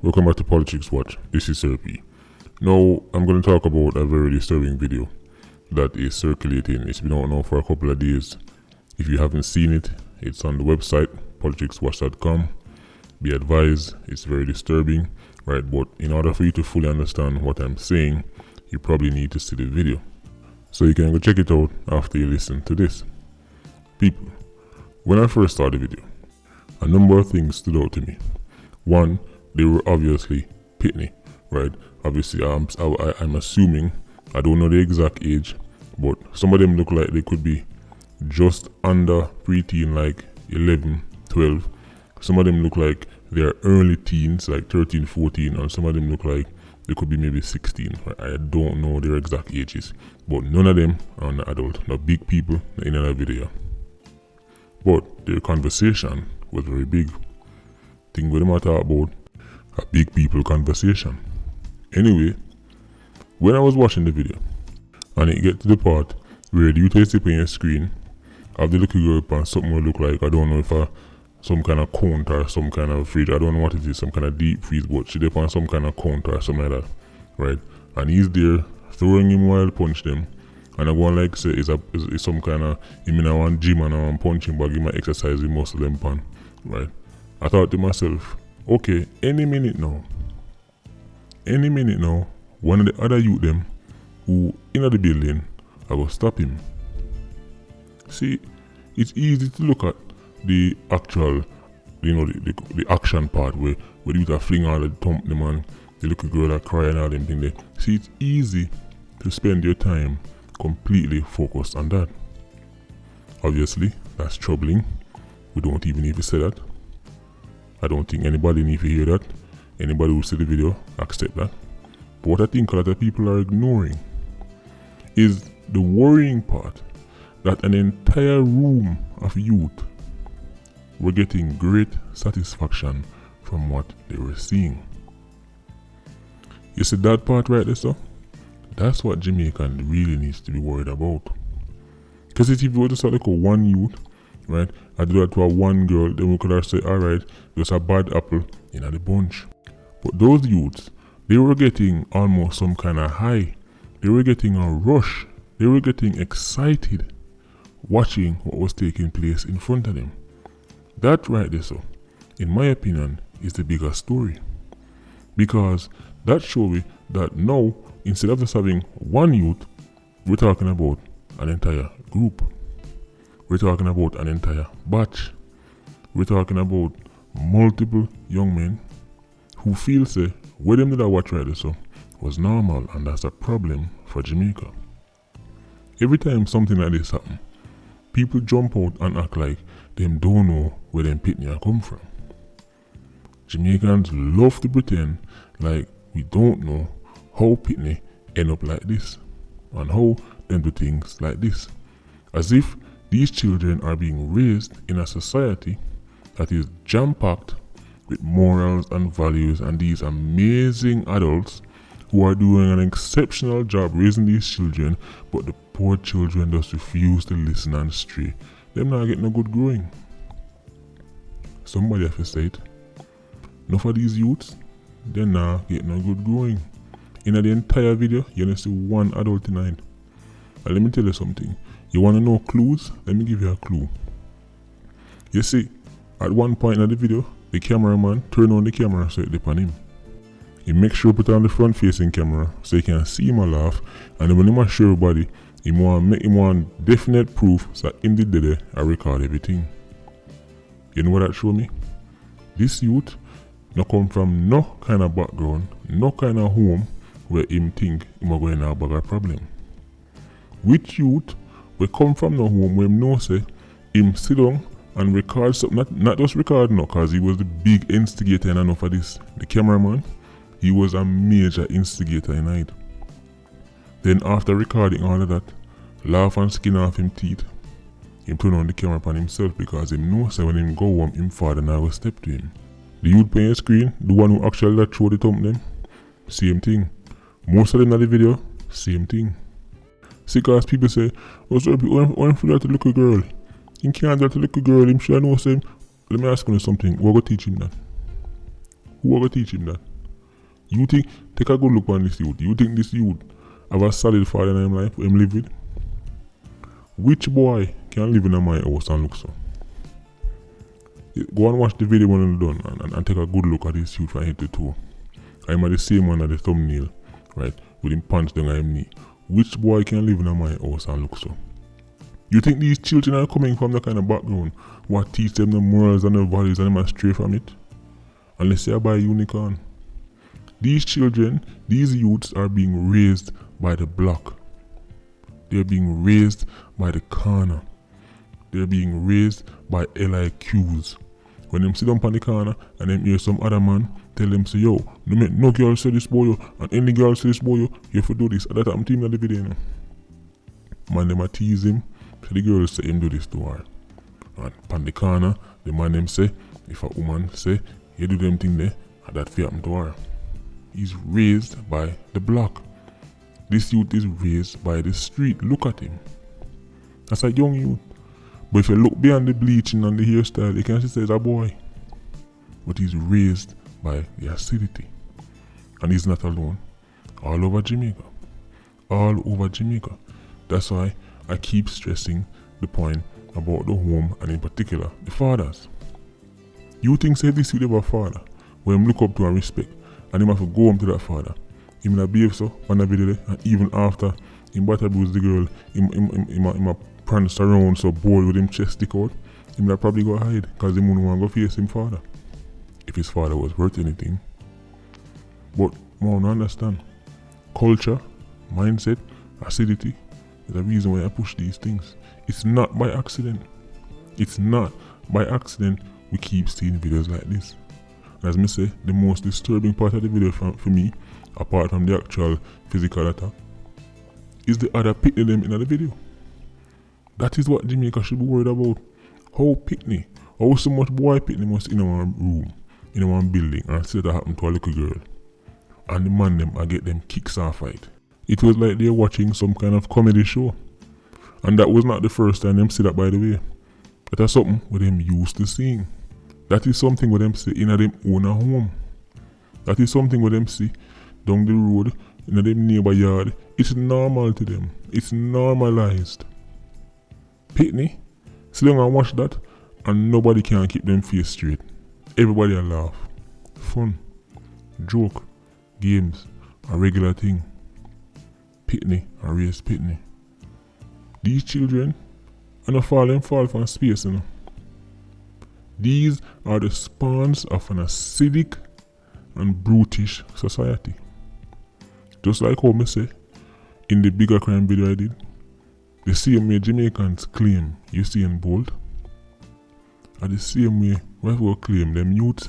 Welcome back to Politricks Watch. This is Sir P. Now, I'm going to talk about a very disturbing video that is circulating. It's been out now for a couple of days. If you haven't seen it, it's on the website, politrickswatch.com. Be advised, it's very disturbing, right? But in order for you to fully understand what I'm saying, you probably need to see the video. So you can go check it out after you listen to this. People, when I first saw the video, a number of things stood out to me. One, they were obviously pitney, right? Obviously, I'm assuming, I don't know the exact age, but some of them look like they could be just under preteen, like 11, 12. Some of them look like they're early teens, like 13, 14, and some of them look like they could be maybe 16. Right? I don't know their exact ages, but none of them are an adult, no big people in another video. But their conversation was very big. Thing with them I talk about a big people conversation. Anyway, when I was watching the video and it get to the part where the youth is on your screen of the little girl and something will look like, I don't know if some kind of count or some kind of fridge, I don't know what it is, some kind of deep freeze, but she did on some kind of count or something like that, right? And he's there throwing him while punch them, and I go on like say it's some kind of, him in a one gym and I want punching bag, he might exercise the muscle them pan, right? I thought to myself, okay, any minute now, one of the other youth them who in the building, I will stop him. See, it's easy to look at the actual, the action part where the youth are fling all the thump them and the little girl are crying and all them things there. See, it's easy to spend your time completely focused on that. Obviously, that's troubling. We don't even need to say that. I don't think anybody need to hear that. Anybody who see the video, accept that. But what I think a lot of people are ignoring is the worrying part that an entire room of youth were getting great satisfaction from what they were seeing. You see that part right there, so? That's what Jamaican really needs to be worried about. Because if you were to start like one youth, right, I do that to a one girl, then we could have said, alright, there's a bad apple in the bunch. But those youths, they were getting almost some kind of high. They were getting a rush. They were getting excited watching what was taking place in front of them. That right there, so, in my opinion, is the bigger story. Because that shows me that now, instead of just having one youth, we're talking about an entire group. We're talking about an entire batch. We're talking about multiple young men who feel say, what them did I watch right there, so, was normal, and that's a problem for Jamaica. Every time something like this happens, people jump out and act like them don't know where them pitney come from. Jamaicans love to pretend like we don't know how pitney end up like this and how them do things like this. As if these children are being raised in a society that is jam-packed with morals and values, and these amazing adults who are doing an exceptional job raising these children, but the poor children just refuse to listen and stray. Them not getting no good growing. Somebody have to say it. Enough of these youths, they're not getting no good growing. In the entire video, you're gonna see one adult tonight. And let me tell you something. You wanna know clues? Let me give you a clue. You see, at one point in the video, the cameraman turn on the camera so it dip on him. He makes sure put on the front facing camera so you can see him a laugh, and then when he show everybody, he want definite proof that him did there and record everything. You know what that show me? This youth no come from no kind of background, no kind of home where him think him are going to have a problem. Which youth will come from no home where him know say him sit down and record something, not just record no, cause he was the big instigator in enough of this. The cameraman, he was a major instigator in it. Then after recording all of that, laugh and skin off him teeth, him turn on the camera upon himself because him know say when him go home, him father now will step to him. The youth playing screen, the one who actually that throw the thump them, same thing. Most of them in the video, same thing. See, cause people say, oh sorry, when for that little girl, he can't do that little girl, him should know say, let me ask you something, who are going to teach him that? Who are going to teach him that? You think, take a good look on this youth. You think this youth have a solid father in his life who him live with? Which boy can live in my house and look so? Go and watch the video when it's done and take a good look at this youth from head to toe. I'm at the same one at the thumbnail, right? With him pants down on his knee. Which boy can live in my house and look so? You think these children are coming from the kind of background what teach them the morals and the values and them are stray from it? Unless they are by unicorn. These children, these youths are being raised by the block. They're being raised by the corner. They're being raised by LIQs. When them sit down on the corner and them hear some other man tell them say, yo, no girl say this boy, yo, and any girl say this boy, yo, you have to do this. And that I'm teaming at the video, you know. Man, them a tease him. So the girl say him do this to her. And on the corner, the man them say, if a woman say, you do them thing there, and that fear happen to her. He's raised by the block. This youth is raised by the street. Look at him. That's a young youth. But if you look beyond the bleaching and the hairstyle, you can see it's a boy. But he's raised by the acidity. And he's not alone. All over Jamaica. All over Jamaica. That's why I keep stressing the point about the home and in particular the fathers. You think say this youth have a father where him look up to and respect and him have to go home to that father. Him not behave so on the video and even after him Batta Bruise the girl, him a prance around so bold with him chest stick out, him not probably go hide because him wouldn't want to go face him father. If his father was worth anything. But I don't understand. Culture, mindset, acidity is the reason why I push these things. It's not by accident. It's not by accident we keep seeing videos like this. And as I say, the most disturbing part of the video for me, apart from the actual physical attack, is the other picnic them in the video. That is what Jamaica should be worried about. How picnic, how so much boy picnic must in our room, in one building, and see that happen to a little girl. And the man them and get them kicks off fight. It was like they're watching some kind of comedy show. And that was not the first time them see that, by the way. That is something with them used to seeing. That is something with them see in them own home. That is something with them see down the road, in them neighbor yard. It's normal to them. It's normalized. Pitney, sit down and watch that, and nobody can keep them face straight. Everybody will laugh. Fun, joke, games, a regular thing. Pitney and raise pitney. These children are not fall from space, you know. These are the spawns of an acidic and brutish society. Just like how I say in the bigger crime video I did, the same way Jamaicans claim you see in bold, are the same way we claim them youths.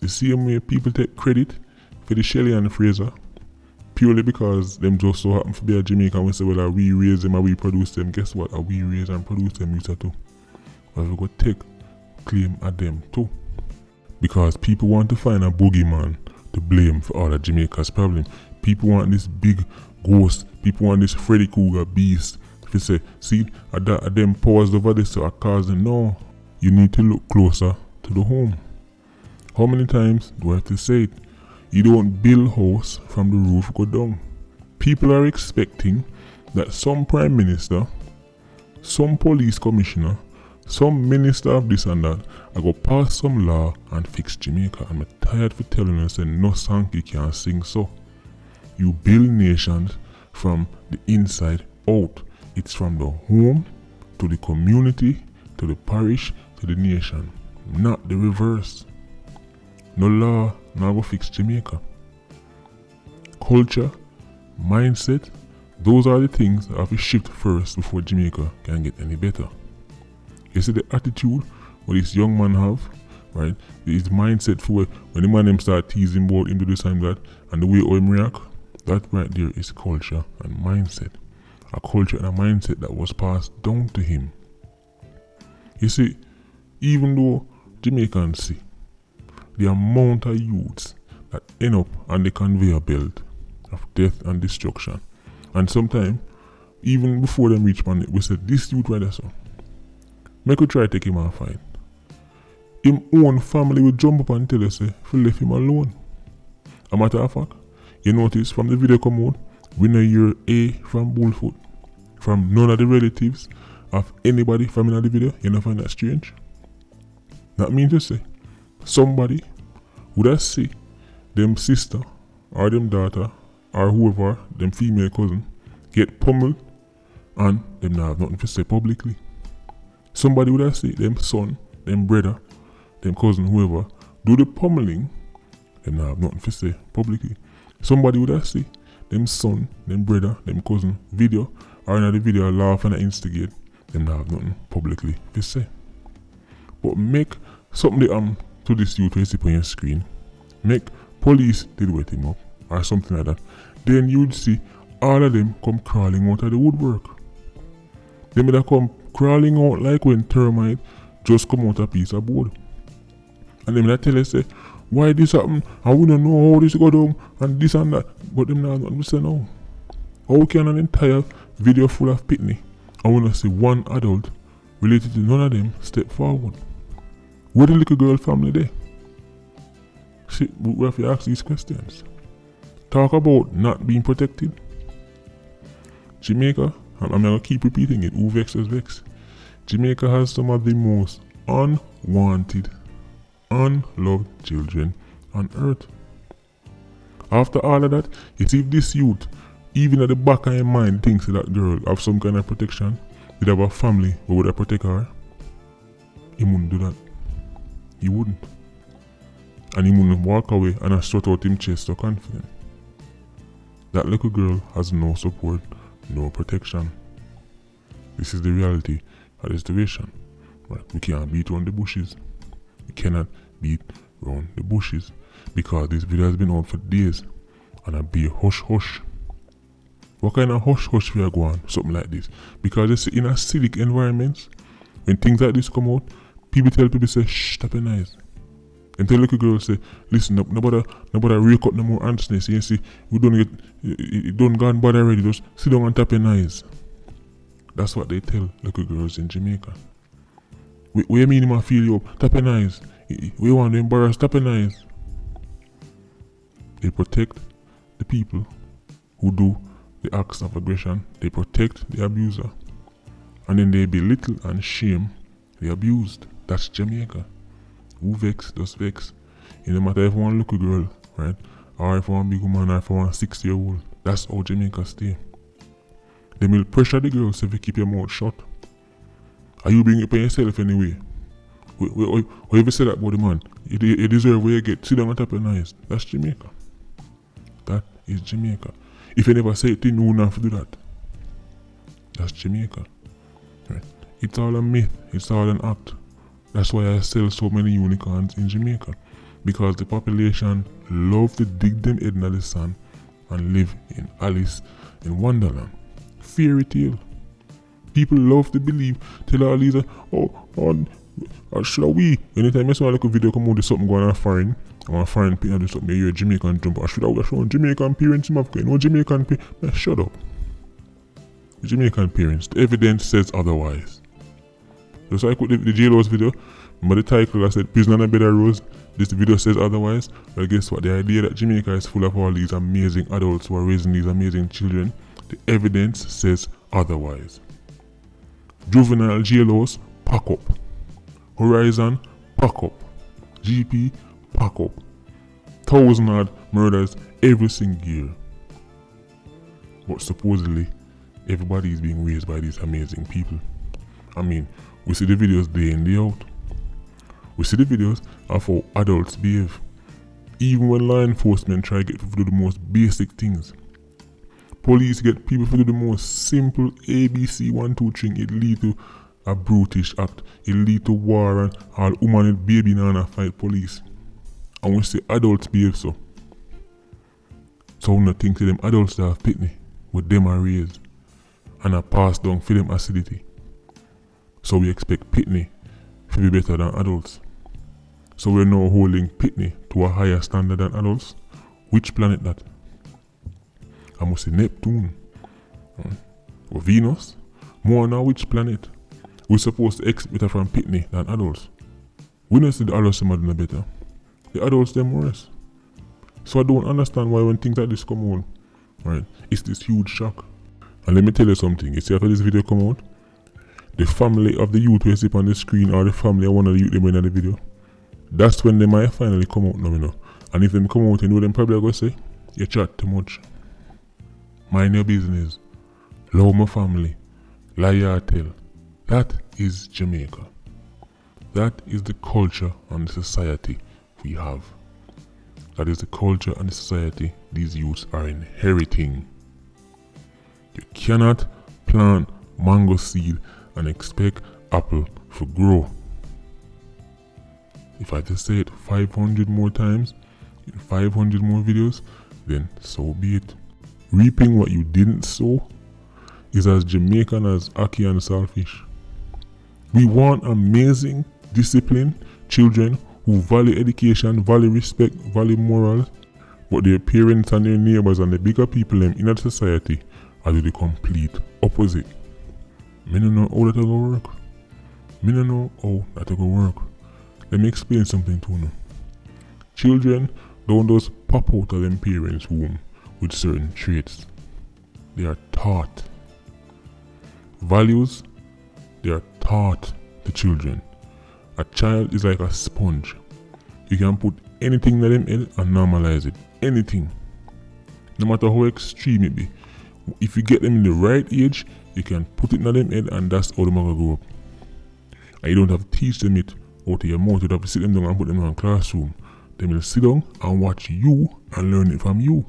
The same way people take credit for the Shelley and the Fraser purely because them just so happen to be a Jamaican. We say, well, we raise them and we produce them. Guess what? We raise and produce them youths too. But we go take claim at them too. Because people want to find a boogeyman to blame for all of Jamaica's problem. People want this big ghost. People want this Freddy Krueger beast. If you say, see, are them paused over this to cause them? No. You need to look closer to the home. How many times do I have to say it? You don't build house from the roof go down. People are expecting that some prime minister, some police commissioner, some minister of this and that, I go pass some law and fix Jamaica. I'm tired for telling you say no Sankey can sing so. You build nations from the inside out. It's from the home to the community to the parish to the nation, not the reverse. No law now go fix Jamaica. Culture, mindset, those are the things that have to shift first before Jamaica can get any better. You see the attitude what this young man have, right? His mindset for when the man them start teasing about him do this and that, and the way how him react, that right there is culture and mindset. A culture and a mindset that was passed down to him. You see, even though Jamaicans see the amount of youths that end up on the conveyor belt of death and destruction, and sometimes even before them reach on it, we said this youth right there, so make we try to take him and fight. Him own family will jump up and tell us, if we left him alone. A matter of fact, you notice from the video come out, we no hear A from Bullfoot. From none of the relatives of anybody from in the video. You know find that strange? That means to say, somebody would have see them sister or them daughter or whoever, them female cousin, get pummeled and them not have nothing to say publicly. Somebody would have see them son, them brother, them cousin, whoever, do the pummeling, them not have nothing to say publicly. Somebody would have see them son, them brother, them cousin video, or in the video laugh and instigate, them not have nothing publicly to say. But make something to this youth you see on your screen, make police deal with him up or something like that, then you'd see all of them come crawling out of the woodwork. They may come crawling out like when termite just come out a piece of board. And them that tell us say, why this happen and we don't know how this go down and this and that, but them not nothing to say now. How can an entire video full of pitney and we not see one adult related to none of them step forward? Where the little girl family there? See, we have to ask these questions. Talk about not being protected. Jamaica, and I'm going to keep repeating it, who vexes vex. Jamaica has some of the most unwanted, unloved children on earth. After all of that, you see if this youth, even at the back of your mind, thinks that girl have some kind of protection, he'd have a family who would protect her, he wouldn't do that. He wouldn't. And he wouldn't walk away and strut out him chest so confident. That little girl has no support, no protection. This is the reality of the situation. Right? We can't beat around the bushes. We cannot beat around the bushes because this video has been out for days and I'll be hush hush. What kind of hush hush we are going? Something like this. Because it's in acidic environments, when things like this come out, people tell people say, shh, tap your eyes. And tell little girls say, listen, nobody rake up no more ants. You see, we don't get, it don't gone bad already, just sit down and tap your eyes. That's what they tell little girls in Jamaica. What you mean him feel you up? Tap your eyes. We want to embarrass, tap your eyes. They protect the people who do the acts of aggression. They protect the abuser. And then they belittle and shame the abused. That's Jamaica. Who vex, does vex. It no matter if one little girl, right? Or if one big woman or if one 6-year-old. That's how Jamaica stay. They will pressure the girls if you keep your mouth shut. Are you bringing it upon yourself anyway? Or if you say that about the man, you deserve where you get. Sit down and tap your eyes. That's Jamaica. That is Jamaica. If you never say it, you will not do that. That's Jamaica. Right? It's all a myth. It's all an act. That's why I sell so many unicorns in Jamaica. Because the population love to dig them head in the sand and live in Alice in Wonderland. Fairy tale. People love to believe, tell all these, should we? Anytime I saw like a video come out with something going on foreign, or foreign people do something, you're a Jamaican jump, or should I have shown Jamaican parents in Africa? No Jamaican parents. Shut up. Jamaican parents, the evidence says otherwise. So I put the J-Lo's video, remember the title I said prison on a bed of rose. This video says otherwise. Well, guess what? The idea that Jamaica is full of all these amazing adults who are raising these amazing children, the evidence says otherwise. Juvenile J-Lo's, pack up. Horizon, pack up. GP, pack up. 1,000-odd murders every single year. But supposedly, everybody is being raised by these amazing people. I mean, we see the videos day in, day out. We see the videos of how adults behave. Even when law enforcement try to get people to do the most basic things. Police get people to do the most simple ABC 1, 2, 3. It lead to a brutish act. It lead to war and all woman and baby nana fight police. And we see adults behave so. So we not think to them adults that have pitney with them are raised and are passed down for them acidity. So we expect pitney to be better than adults. So we're now holding pitney to a higher standard than adults. Which planet that? I must say Neptune. Or Venus? More now which planet? We're supposed to expect better from pitney than adults. We don't see the adults them are doing better. The adults them worse. So I don't understand why when things like this come out, right, it's this huge shock. And let me tell you something, you see after this video come out, the family of the youth we see on the screen or the family of one of the youth they bring in the video, that's when they might finally come out now, you know. And if them come out, you know them probably are going to say, you chat too much. Mind your business. Love my family. Lie tell. That is Jamaica. That is the culture and the society we have. That is the culture and the society these youths are inheriting. You cannot plant mango seed and expect apple to grow. If I just say it 500 more times, in 500 more videos, then so be it. Reaping what you didn't sow is as Jamaican as ackee and saltfish. We want amazing, disciplined children who value education, value respect, value morals, but their parents and their neighbors and the bigger people in the society are the complete opposite. Me don't know how that will work. Me don't know how that will work. Let me explain something to you. Children don't just pop out of them parents' womb with certain traits. They are taught. Values, they are taught to children. A child is like a sponge. You can put anything in them head and normalize it. Anything. No matter how extreme it be. If you get them in the right age, you can put it in them head and that's how they're going to grow up. And you don't have to teach them it out of your mouth. You don't have to sit them down and put them in a classroom. They will sit down and watch you and learn it from you.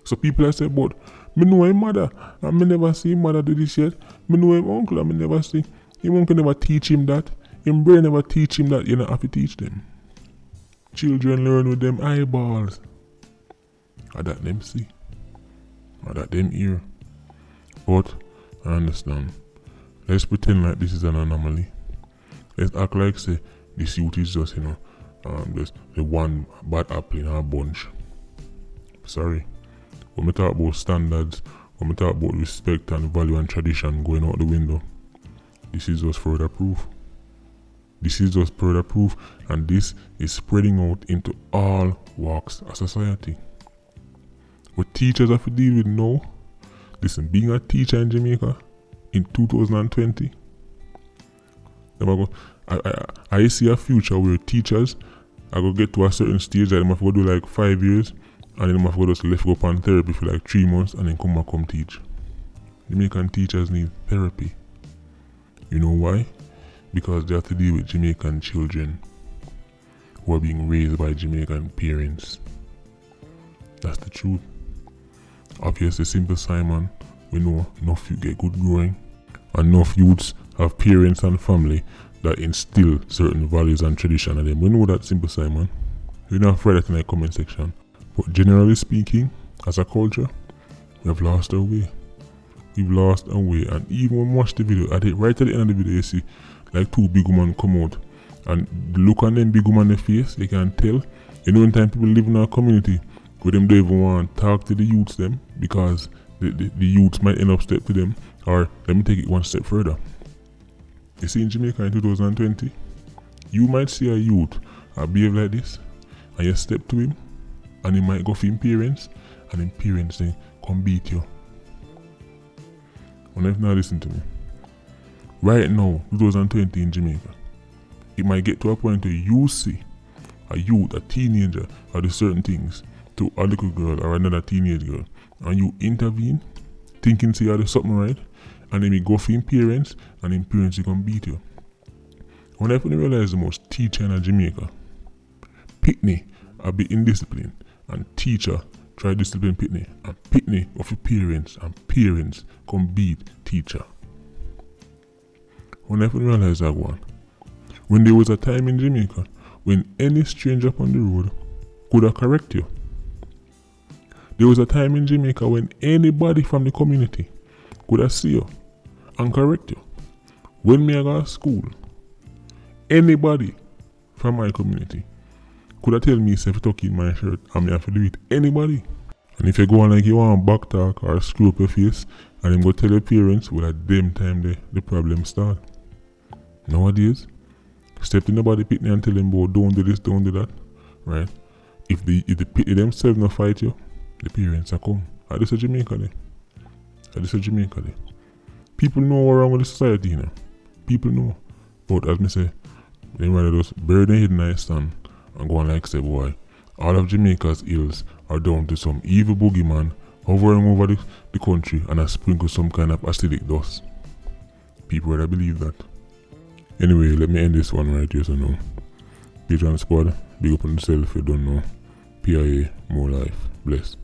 So people have said, but me know him mother and me never see him mother do this yet. Me know him uncle and me never see. Him uncle never teach him that. Him brother never teach him that. You don't have to teach them. Children learn with them eyeballs. Or that them see. Or that them hear. But I understand. Let's pretend like this is an anomaly. Let's act like say this youth is just, just the one bad apple in our bunch. Sorry. When we talk about standards, when we talk about respect and value and tradition going out the window, this is just further proof. This is just further proof, and this is spreading out into all walks of society. What teachers have to deal with now, listen, being a teacher in Jamaica in 2020, I see a future where teachers are going to get to a certain stage that they have to do like 5 years, and then they have to just left go up on therapy for like 3 months and then come teach. Jamaican teachers need therapy. You know why? Because they have to deal with Jamaican children who are being raised by Jamaican parents. That's the truth. Obviously, Simple Simon, we know enough you get good growing. Enough youths have parents and family that instill certain values and tradition in them. We know that, Simple Simon. We're not afraid that in the comment section. But generally speaking, as a culture, we have lost our way. We've lost our way. And even when we watch the video, right at the end of the video, you see like 2 big women come out. And the look on them big women in the face, you can tell. You know, in time people live in our community, where them don't even want to talk to the youths them, because the youths might end up step to them. Or let me take it one step further. You see, in Jamaica in 2020, you might see a youth behave like this, and you step to him, and he might go for him parents, and him parents then come beat you. And if not, listen to me. Right now, 2020 in Jamaica, it might get to a point where you see a youth, a teenager, or do certain things to a little girl or another teenage girl, and you intervene, thinking say you do something right, and then you go for him parents, and him parents you can beat you. When I realize the most teacher in Jamaica, Pitney a be indisciplined, and teacher try discipline Pitney, and Pitney of your parents, and parents come beat teacher. When I realize that one, when there was a time in Jamaica when any stranger on the road could have correct you. There was a time in Jamaica when anybody from the community could have see you and correct you. When me I go to school, anybody from my community could have tell me if you tuck in my shirt and me have to do it. Anybody. And if you go on like you want back talk or screw up your face and then go tell your parents, well at them time the problem start. Nowadays, step in the body Pitney and tell them, boy, don't do this, don't do that. Right? if the pity themselves not fight you, the parents are come. And this is Jamaica there. And this is Jamaica there. People know what's wrong with the society, you know. People know. But as me say, they rather just bury their head in the sand and go on like say, boy, all of Jamaica's ills are down to some evil boogeyman hovering over the country and has sprinkled some kind of acidic dust. People rather believe that. Anyway, let me end this one right here so now. Patreon squad, big up on yourself if you don't know. PIA, more life. Bless.